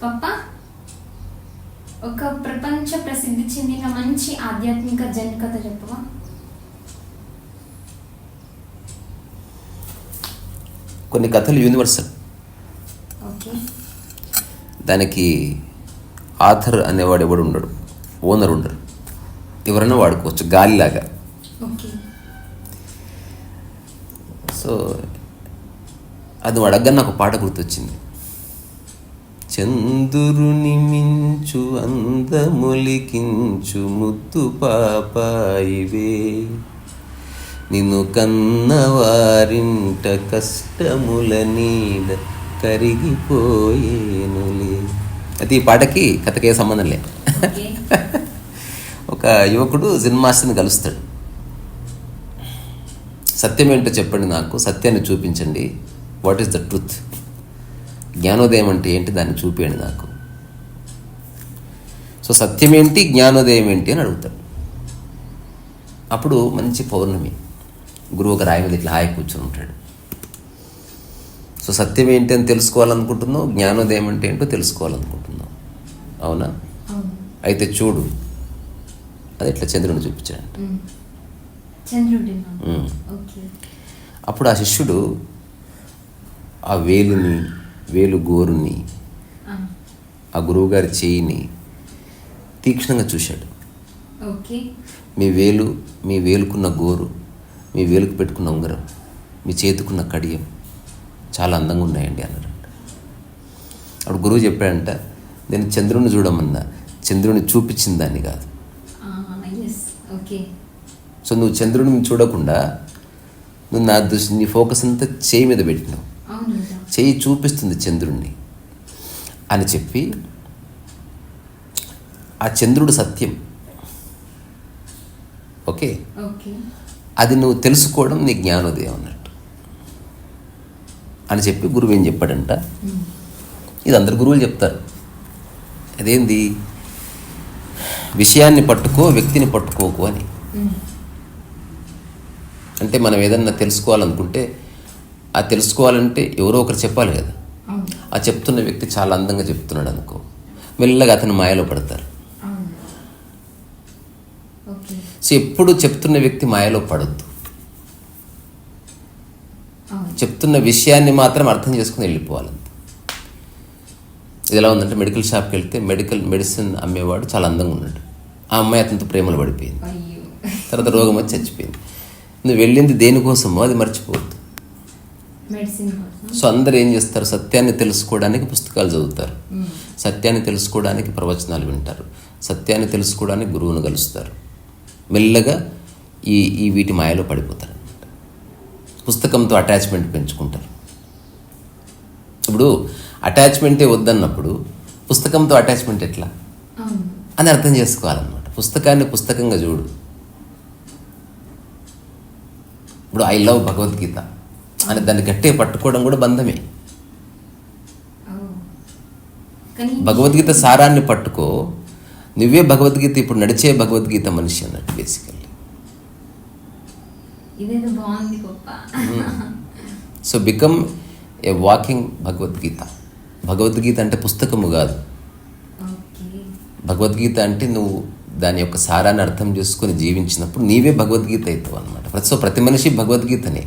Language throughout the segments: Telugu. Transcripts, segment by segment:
పప్పా, ఒక ప్రపంచ ప్రసిద్ధి చెందిన మంచి ఆధ్యాత్మిక జన్ కథ చెప్పవా? కొన్ని కథలు యూనివర్సల్. ఓకే. దానికి ఆథర్ అనేవాడు ఎవడు ఉండడు, ఓనర్ ఉండరు, ఎవరైనా వాడుకోవచ్చు గాలిలాగా. ఓకే. సో అది అడగ్గా నాకు పాట గుర్తొచ్చింది. చంద్రుని మించు అందములికించు ముద్దు పాపాయివే, నిన్ను కన్నవారింట కష్టముల నీడ కరిగిపోయేనులే. అది ఈ పాటకి కథకే సంబంధం లేదు. ఒక యువకుడు సినిమాస్ని కలుస్తాడు. సత్యం ఏంటో చెప్పండి, నాకు సత్యాన్ని చూపించండి, వాట్ ఈస్ ద ట్రూత్, జ్ఞానోదయం అంటే ఏంటి, దాన్ని చూపించండి నాకు. సో సత్యం ఏంటి, జ్ఞానోదయం ఏంటి అని అడుగుతాడు. అప్పుడు మంచి పౌర్ణమి, గురువు ఒక రాయి మీద ఇట్లా హాయి కూర్చొని ఉంటాడు. సో సత్యం ఏంటి అని తెలుసుకోవాలనుకుంటున్నావు, జ్ఞానోదయం అంటే ఏంటో తెలుసుకోవాలనుకుంటున్నావు, అవునా? అయితే చూడు, అది ఇట్లా చంద్రుని చూపించాడు. అప్పుడు ఆ శిష్యుడు ఆ వేలు గోరుని, ఆ గురువుగారి చేయిని తీక్షణంగా చూశాడు. మీ వేలుకున్న గోరు, మీ వేలుకు పెట్టుకున్న ఉంగరం, మీ చేతుకున్న కడియం చాలా అందంగా ఉన్నాయండి అన్నాడు. అప్పుడు గురువు చెప్పాడంట, నేను చంద్రుని చూడమన్నా, చంద్రుని చూపించిన దాన్ని కాదు. సో నువ్వు చంద్రుని చూడకుండా నువ్వు నీ ఫోకస్ అంతా చేయి మీద పెట్టినావు. చేయి చూపిస్తుంది చంద్రుణ్ణి అని చెప్పి, ఆ చంద్రుడు సత్యం, ఓకే, అది నువ్వు తెలుసుకోవడం నీ జ్ఞానోదయం అన్నట్టు అని చెప్పి గురువు ఏం చెప్పాడంట, ఇది అందరు గురువులు చెప్తారు, అదేంది, విషయాన్ని పట్టుకో, వ్యక్తిని పట్టుకోకు అని. అంటే మనం ఏదన్నా తెలుసుకోవాలనుకుంటే, ఆ తెలుసుకోవాలంటే ఎవరో ఒకరు చెప్పాలి కదా. ఆ చెప్తున్న వ్యక్తి చాలా అందంగా చెప్తున్నాడు అనుకో, మెల్లగా అతను మాయలో పడతారు. సో ఎప్పుడు చెప్తున్న వ్యక్తి మాయలో పడద్దు, చెప్తున్న విషయాన్ని మాత్రం అర్థం చేసుకుని వెళ్ళిపోవాలంత. ఇది ఎలా ఉందంటే, మెడికల్ షాప్కి వెళ్తే మెడిసిన్ అమ్మేవాడు చాలా అందంగా ఉన్నాడు, ఆ అమ్మాయి అతనితో ప్రేమలో పడిపోయింది, తర్వాత రోగం వచ్చి చచ్చిపోయింది. నువ్వు వెళ్ళింది దేనికోసమో అది మర్చిపోవద్దు. సో అందరు ఏం చేస్తారు, సత్యాన్ని తెలుసుకోవడానికి పుస్తకాలు చదువుతారు, సత్యాన్ని తెలుసుకోవడానికి ప్రవచనాలు వింటారు, సత్యాన్ని తెలుసుకోవడానికి గురువును కలుస్తారు, మెల్లగా ఈ వీటి మాయలో పడిపోతారు అన్నమాట. పుస్తకంతో అటాచ్మెంట్ పెంచుకుంటారు. ఇప్పుడు అటాచ్మెంటే వద్దన్నప్పుడు పుస్తకంతో అటాచ్మెంట్ ఎట్లా అని అర్థం చేసుకోవాలన్నమాట. పుస్తకాన్ని పుస్తకంగా చూడు. ఇప్పుడు ఐ లవ్ భగవద్గీత అని దాన్ని గట్టిగా పట్టుకోవడం కూడా బంధమే. భగవద్గీత సారాన్ని పట్టుకో, నువ్వే భగవద్గీత, ఇప్పుడు నడిచే భగవద్గీత మనిషి అన్నట్టు basically. So become a walking Bhagavad Gita. Bhagavad Gita అంటే పుస్తకము కాదు. భగవద్గీత అంటే నువ్వు దాని యొక్క సారాన్ని అర్థం చేసుకొని జీవించినప్పుడు నీవే భగవద్గీత అవుతావు అనమాట. ప్రతి మనిషి భగవద్గీతనే.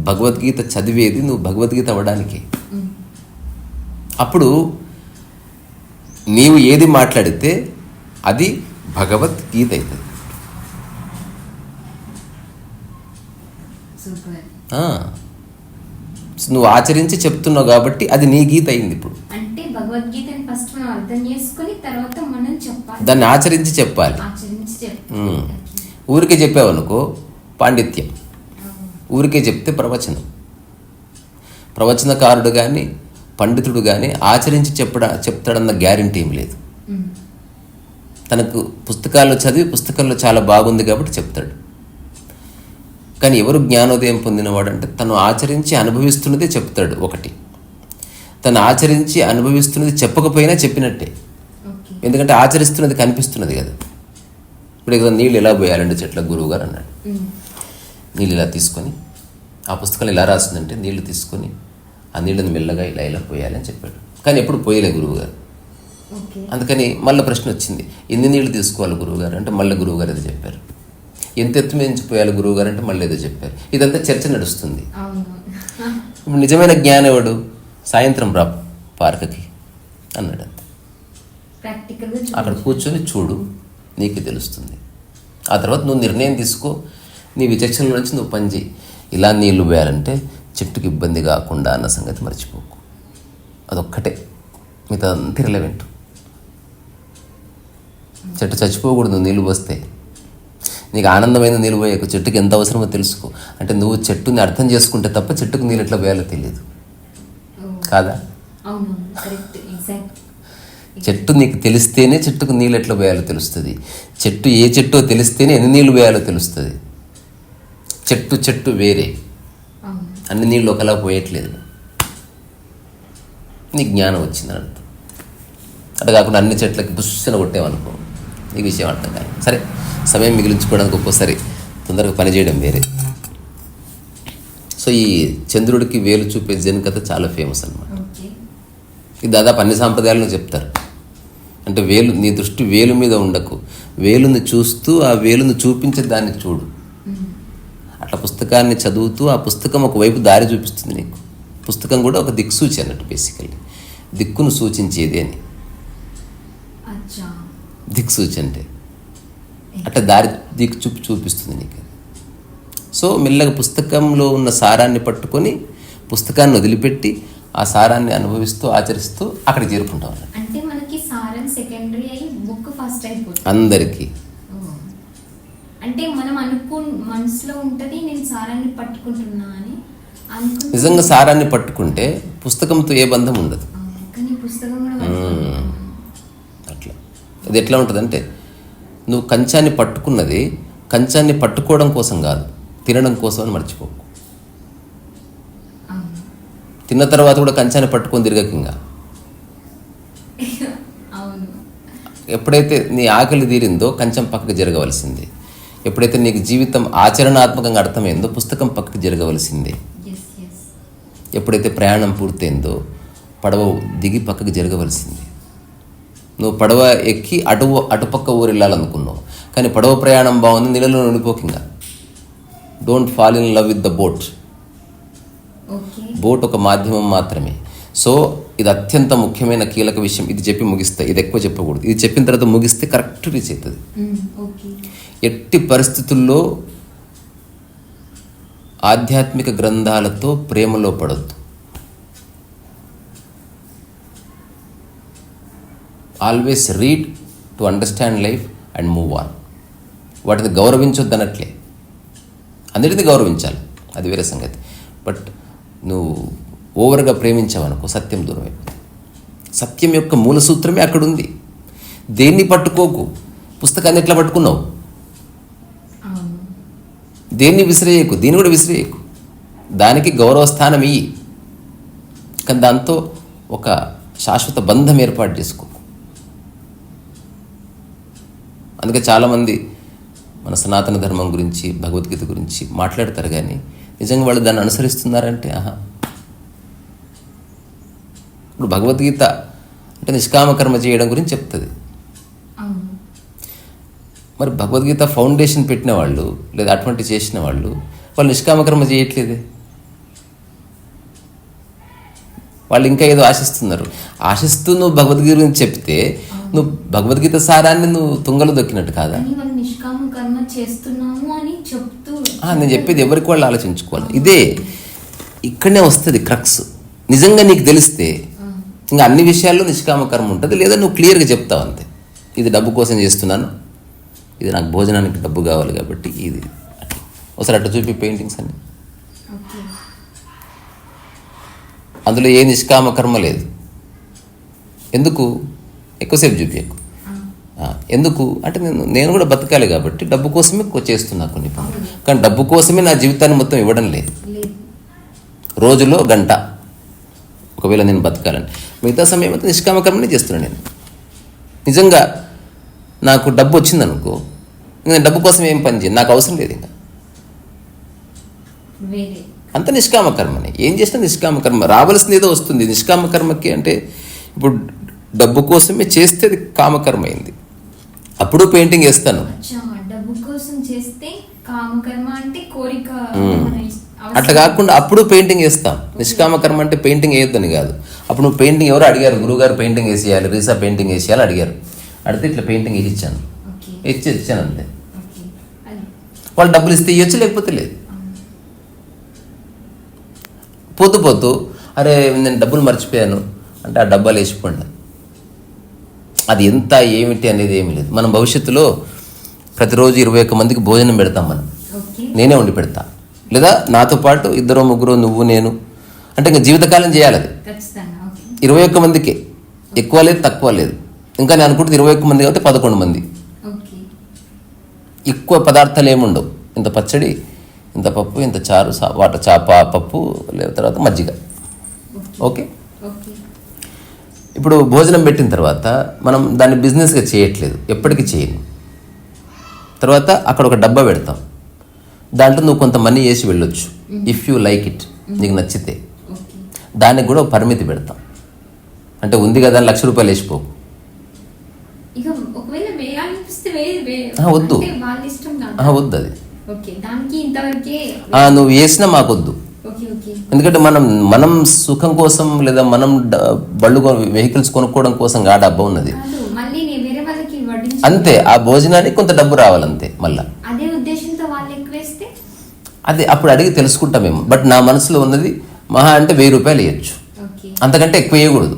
భగవద్గీత చదివేది నువ్వు భగవద్గీత అవ్వడానికే. అప్పుడు నీవు ఏది మాట్లాడితే అది భగవద్గీత అవుతుంది. నువ్వు ఆచరించి చెప్తున్నావు కాబట్టి అది నీ గీత అయింది. ఇప్పుడు అంటే భగవద్గీతని ఫస్ట్ మనం అర్థం చేసుకొని తర్వాత మనం చెప్పాలి, దాన్ని ఆచరించి చెప్పాలి. ఊరికే చెప్పావనుకో పాండిత్యం, ఊరికే చెప్తే ప్రవచనకారుడు కానీ పండితుడు కానీ ఆచరించి చెప్తాడన్న గ్యారెంటీ ఏం లేదు. తనకు పుస్తకాల్లో చదివి పుస్తకంలో చాలా బాగుంది కాబట్టి చెప్తాడు. కానీ ఎవరు జ్ఞానోదయం పొందినవాడు అంటే తను ఆచరించి అనుభవిస్తున్నదే చెప్తాడు. ఒకటి, తను ఆచరించి అనుభవిస్తున్నది చెప్పకపోయినా చెప్పినట్టే. ఎందుకంటే ఆచరిస్తున్నది కనిపిస్తున్నది కదా. ఇప్పుడు ఇక్కడ నీళ్ళు ఎలా పోయాలండి చెట్ల, గురువు గారు అన్నాడు. నీళ్ళు ఇలా తీసుకొని, ఆ పుస్తకాలు ఎలా రాసిందంటే నీళ్లు తీసుకొని ఆ నీళ్ళని మెల్లగా ఇలా పోయాలని చెప్పాడు. కానీ ఎప్పుడు పోయలే గురువుగారు. ఓకే. అందుకని మళ్ళీ ప్రశ్న వచ్చింది, ఎన్ని నీళ్లు తీసుకోవాలి గురువుగారు అంటే మళ్ళీ గురువుగారు ఏదో చెప్పారు. ఎంత ఎత్తు మించిపోయాలి గురువుగారు అంటే మళ్ళీ ఏదో చెప్పారు. ఇదంతా చర్చ నడుస్తుంది. అవును. ఇప్పుడు నిజమైన జ్ఞానం ఎవడు? సాయంత్రం రా పార్క్కి అన్నాడు. అంతే. ప్రాక్టికల్గా అక్కడ కూర్చొని చూడు, నీకు తెలుస్తుంది. ఆ తర్వాత నువ్వు నిర్ణయం తీసుకో, నీ విచక్షణ నుంచి నువ్వు పని చేయి. ఇలా నీళ్లు వేయాలంటే చెట్టుకి ఇబ్బంది కాకుండా అన్న సంగతి మర్చిపోకు. అదొక్కటే, మిగతా అంతా రిలవెంట్. చెట్టు చచ్చిపోకూడదు నీళ్ళు పోస్తే. నీకు ఆనందమైన నీళ్ళు పోయాక చెట్టుకి ఎంత అవసరమో తెలుసుకో. అంటే నువ్వు చెట్టుని అర్థం చేసుకుంటే తప్ప చెట్టుకు నీళ్ళు ఎట్లా పోయాలో తెలియదు కాదా? అవును, కరెక్ట్, ఎగ్జాక్ట్. చెట్టు నీకు తెలిస్తేనే చెట్టుకు నీళ్ళు ఎట్లా పోయాలో తెలుస్తుంది. చెట్టు ఏ చెట్టో తెలిస్తేనే ఎన్ని నీళ్ళు పోయాలో తెలుస్తుంది. చెట్టు వేరే, అవును. అన్ని నీళ్ళు ఒకలా పోయట్లేదు. నీకు జ్ఞానం వచ్చిందని అర్థం. అట్లా కాకుండా అన్ని చెట్లకి బుస్సున కొట్టేవనుకో, ఈ విషయం అర్థం కాదు. సరే, సమయం మిగిలించుకోవడానికి ఒక్కోసారి తొందరగా పనిచేయడం వేరే. సో ఈ చంద్రుడికి వేలు చూపే జన్ కథ చాలా ఫేమస్ అన్నమాట. ఓకే. ఇది దాదాపు అన్ని సాంప్రదాయాలను చెప్తారు. అంటే వేలు, నీ దృష్టి వేలు మీద ఉండకు, వేలుని చూస్తూ ఆ వేలుని చూపించే దాన్ని చూడు. అట్లా పుస్తకాన్ని చదువుతూ ఆ పుస్తకం ఒకవైపు దారి చూపిస్తుంది నీకు. పుస్తకం కూడా ఒక దిక్సూచి అన్నట్టు, బేసికల్లీ దిక్కును సూచించేది అని. అచ్చా. దిక్సూచి అంటే అట్లా దారి దిక్కు చూపిస్తుంది నీకు. సో మెల్లగా పుస్తకంలో ఉన్న సారాన్ని పట్టుకొని పుస్తకాన్ని వదిలిపెట్టి ఆ సారాన్ని అనుభవిస్తూ ఆచరిస్తూ అక్కడికి చేరుకుంటాం అన్నట్టు. అంటే మనకి సారం సెకండరీ అయ్యి బుక్ ఫస్ట్ అయిపోతుంది అందరికీ. అంటే మనం మనసులో ఉంటుంది నేను సారాన్ని పట్టుకుంటున్నా అని అనుకుంటున్నా. నిజంగా సారాన్ని పట్టుకుంటే పుస్తకంతో ఏ బంధం ఉండదు. కానీ పుస్తకం కూడా అట్లా ఇది ఎట్లా ఉంటుందంటే, నువ్వు కంచాన్ని పట్టుకున్నది కంచాన్ని పట్టుకోవడం కోసం కాదు, తినడం కోసం అని మర్చిపోకు. తిన్న తర్వాత కూడా కంచాన్ని పట్టుకొని తిరగకింగా. అవును. ఎప్పుడైతే నీ ఆకలి తీరిందో కంచం పక్కకు జరగవలసింది. ఎప్పుడైతే నీకు జీవితం ఆచరణాత్మకంగా అర్థమైందో పుస్తకం పక్కకు జరగవలసిందే. ఎప్పుడైతే ప్రయాణం పూర్తయిందో పడవ దిగి పక్కకు జరగవలసింది. నువ్వు పడవ ఎక్కి అటుపక్క ఊరు వెళ్ళాలనుకున్నావు, కానీ పడవ ప్రయాణం బాగుంది, నీళ్ళలో ఉండిపోకింగా. Don't fall in love with the boat. Boat ఒక మాధ్యమం మాత్రమే. సో ఇది అత్యంత ముఖ్యమైన కీలక విషయం. ఇది చెప్పి ముగిస్తా, ఇది ఎక్కువ చెప్పకూడదు. ఇది చెప్పిన తర్వాత ముగిస్తే కరెక్ట్ రీచ్ అవుతుంది. ఎట్టి పరిస్థితుల్లో ఆధ్యాత్మిక గ్రంథాలతో ప్రేమలో పడొద్దు. Always read to understand life and move on. వాటిని గౌరవించొద్దు అనట్లే, అందరినీ గౌరవించాలి, అది వేరే సంగతి. బట్ నువ్వు ఓవర్గా ప్రేమించావనుకో సత్యం దూరం అయిపోతుంది. సత్యం యొక్క మూల సూత్రమే అక్కడ ఉంది. దేన్ని పట్టుకోకు. పుస్తకాన్ని ఎట్లా పట్టుకున్నావు? దేన్ని విసిరేయకు, దీన్ని కూడా విసిరేయకు. దానికి గౌరవ స్థానం ఇయ్యి, కానీ దాంతో ఒక శాశ్వత బంధం ఏర్పాటు చేసుకో. అందుకే చాలామంది మన సనాతన ధర్మం గురించి, భగవద్గీత గురించి మాట్లాడతారు, కానీ నిజంగా వాళ్ళు దాన్ని అనుసరిస్తున్నారంటే ఇప్పుడు భగవద్గీత అంటే నిష్కామకర్మ చేయడం గురించి చెప్తుంది. మరి భగవద్గీత ఫౌండేషన్ పెట్టిన వాళ్ళు లేదా అటువంటి చేసిన వాళ్ళు నిష్కామకర్మ చేయట్లేదే. వాళ్ళు ఇంకా ఏదో ఆశిస్తున్నారు. ఆశిస్తూ నువ్వు భగవద్గీత గురించి చెప్తే నువ్వు భగవద్గీత సారాన్ని నువ్వు తుంగలు దొక్కినట్టు కాదా? నేను చెప్పేది ఎవరికి వాళ్ళు ఆలోచించుకోవాలి. ఇదే ఇక్కడనే వస్తుంది క్రక్స్. నిజంగా నీకు తెలిస్తే ఇంకా అన్ని విషయాల్లో నిష్కామకర్మ ఉంటుంది. లేదా నువ్వు క్లియర్గా చెప్తావు అంతే, ఇది డబ్బు కోసం చేస్తున్నాను, ఇది నాకు భోజనానికి డబ్బు కావాలి కాబట్టి ఇది. ఒకసారి అట్లా చూపి పెయింటింగ్స్ అన్ని, అందులో ఏ నిష్కామకర్మ లేదు. ఎందుకు ఎక్కువసేపు చూపించకు. ఎందుకు అంటే నేను కూడా బతకాలి కాబట్టి డబ్బు కోసమే చేస్తున్నా కొన్ని పనులు, కానీ డబ్బు కోసమే నా జీవితాన్ని మొత్తం ఇవ్వడం లేదు. రోజులో గంట ఒకవేళ నేను బతకాలని, మిగతా సమయం అయితే నిష్కామకర్మనే చేస్తున్నాను. నేను నిజంగా నాకు డబ్బు వచ్చిందనుకో, నేను డబ్బు కోసం ఏం పని చేయను, నాకు అవసరం లేదు. ఇంకా అంత నిష్కామకర్మనే. ఏం చేసినా నిష్కామకర్మ. రావాల్సింది ఏదో వస్తుంది. నిష్కామకర్మకి అంటే ఇప్పుడు డబ్బు కోసమే చేస్తే అది కామకర్మైంది. అప్పుడు పెయింటింగ్ వేస్తాను. అచ్చా, డబ్బు కోసం చేస్తే కామకర్మ అంటే కోరిక మన అవసరం. అట్లా కాకుండా అప్పుడు పెయింటింగ్ వేస్తాం. నిష్కామకర్మ అంటే పెయింటింగ్ వేయొద్దని కాదు. అప్పుడు నువ్వు పెయింటింగ్ ఎవరు అడిగారు, గురువుగారు పెయింటింగ్ వేసేయాలి, రీసా పెయింటింగ్ వేసేయాలి అడిగారు. అడిగితే ఇట్లా పెయింటింగ్ వేసి ఇచ్చాను, ఓకే ఇచ్చాను అంతే. ఓకే అది వాళ్ళు డబ్బులు ఇస్తే ఇవ్వచ్చు, లేకపోతే లేదు. పొద్దు పొద్దు అరే నేను డబ్బులు మర్చిపోయాను అంటే ఆ డబ్బాలు వేసిపోండి. అది ఎంత ఏమిటి అనేది ఏమీ లేదు. మనం భవిష్యత్తులో ప్రతిరోజు 21 మందికి భోజనం పెడతాం మనం. ఓకే నేనే వండి పెడతా, లేదా నాతో పాటు 2, 3 నువ్వు నేను, అంటే ఇంకా జీవితకాలం చేయాలి అది. ఖచ్చితంగా. ఓకే 21 మందికే, ఎక్కువ లేదు తక్కువ లేదు. ఇంకా నేను అనుకుంటే 21 మంది కాబట్టి 11 మంది. ఓకే ఎక్కువ పదార్థాలు ఏముండవు. ఇంత పచ్చడి, ఇంత పప్పు, ఇంత చారు, చాప పప్పు, లేదా తర్వాత మజ్జిగ. ఓకే. ఓకే ఇప్పుడు భోజనం పెట్టిన తర్వాత మనం దాన్ని బిజినెస్గా చేయట్లేదు, ఎప్పటికీ చేయను. తర్వాత అక్కడ ఒక డబ్బా పెడతాం, దాంట్లో నువ్వు కొంత మనీ వేసి వెళ్ళొచ్చు. ఇఫ్ యూ లైక్ ఇట్, నీకు నచ్చితే. ఓకే దానికి కూడా ఒక పరిమితి పెడతాం. అంటే ఉంది కదా ₹1,00,000 వేసిపో. ఇక ఒకవేళ వేయాలనిపిస్తే వద్దు. అంటే వాళ్ళ ఇష్టం కాదు. వద్దు అది. ఓకే దానికి ఇంతవరకే. నువ్వు వేసినా మాకొద్దు. ఓకే ఓకే ఎందుకంటే మనం సుఖం కోసం లేదా మనం వెహికల్స్ కొనుక్కోవడం కోసం ఆ డబ్బా ఉన్నది కాదు, మళ్ళీ నేను వేరే వాళ్ళకి వడ్డించి అంతే. ఆ భోజనానికి కొంత డబ్బు రావాలంతే. మళ్ళా అదే ఉద్దేశంతో వాళ్ళు ఎక్కువేస్తే అదే అప్పుడు అడిగి తెలుసుకుంటామేమో. బట్ నా మనసులో ఉన్నది మహా అంటే ₹1000 వేయచ్చు, ఓకే అంతకంటే ఎక్కువ వేయకూడదు.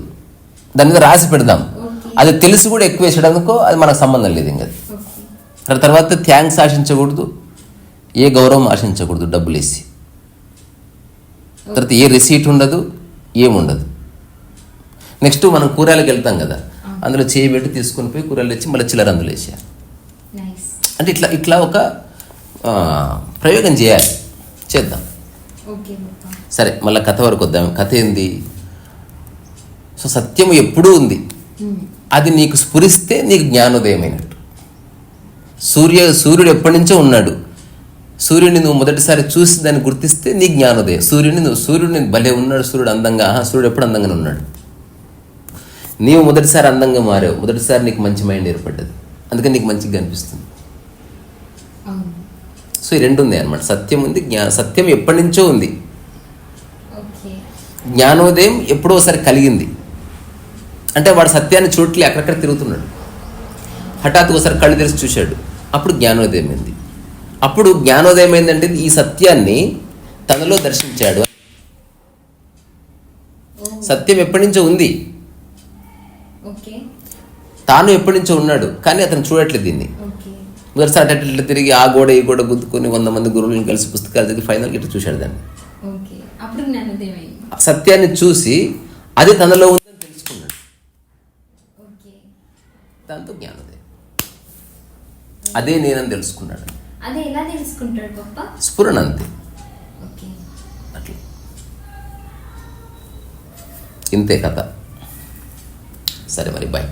దాని మీద రాసి పెడదాం. ఓకే అది తెలిసి కూడా ఎక్కువ వేసేయడానికో అది మనకు సంబంధం లేదు. ఇంకా ఓకే తర్వాత థ్యాంక్స్ ఆశించకూడదు, ఏ గౌరవం ఆశించకూడదు డబ్బులు వేసి. తర్వాత ఏ రిసీట్ ఉండదు, ఏముండదు. నెక్స్ట్ మనం కూరగాయలకు వెళ్తాం కదా, అందులో చేయి పెట్టి తీసుకొని పోయి కూరలు తెచ్చి మళ్ళీ చిల్లర అందులో వేసేయాలి. నైస్. అంటే ఇట్లా ఒక ప్రయోగం చేయాలి, చేద్దాం. ఓకే బాబా. సరే మళ్ళీ కథ వరకు వద్దాం. కథ ఏంది? సో సత్యం ఎప్పుడూ ఉంది, అది నీకు స్ఫురిస్తే నీకు జ్ఞానోదయమైనట్టు. సూర్యుడు ఎప్పటి నుంచో ఉన్నాడు, సూర్యుడిని నువ్వు మొదటిసారి చూసి దాన్ని గుర్తిస్తే నీ జ్ఞానోదయం. సూర్యుడిని భలే ఉన్నాడు, సూర్యుడు అందంగా, సూర్యుడు ఎప్పుడు అందంగానే ఉన్నాడు. నీవు మొదటిసారి అందంగా మారావు, మొదటిసారి నీకు మంచి మైండ్ ఏర్పడ్డది, అందుకని నీకు మంచిగా అనిపిస్తుంది. అవును. సో ఈ రెండు ఉంది అనమాట. సత్యం ఉంది, సత్యం ఎప్పటి నుంచో ఉంది. ఓకే జ్ఞానోదయం ఎప్పుడో ఒకసారి కలిగింది. అంటే వాడు సత్యాన్ని చూడట్లే, అక్కడక్కడ తిరుగుతున్నాడు. హఠాత్తుగా ఒకసారి కళ్ళు తెరిచి చూశాడు, అప్పుడు జ్ఞానోదయం అయింది. అప్పుడు జ్ఞానోదయం ఏంటంటే ఈ సత్యాన్ని తనలో దర్శించాడు. సత్యం ఎప్పటి నుంచో ఉంది, ఓకే తాను ఎప్పటి నుంచో ఉన్నాడు, కానీ అతను చూడట్లేదు దీన్ని. ఓకే మొదటిసారి అట్లా తిరిగి ఆ గోడ ఈ గోడ గుద్దుకొని 100 మంది గురువులను కలిసి పుస్తకాలు చదివి ఫైనల్గా ఇట్లా చూశాడు దాన్ని. ఓకే అప్పుడు జ్ఞానోదయం అయింది. సత్యాన్ని చూసి అది తనలో ఉందని తెలుసుకున్నాడు, ఓకే దాంతో జ్ఞానోదయం. అదే నేనని తెలుసుకున్నాడు. అదే ఎలా తెలుసుకుంటాడు గొప్ప? స్ఫురణ అంతే. ఓకే అట్లా ఇంతే కథ. సరే మరి బాయ్.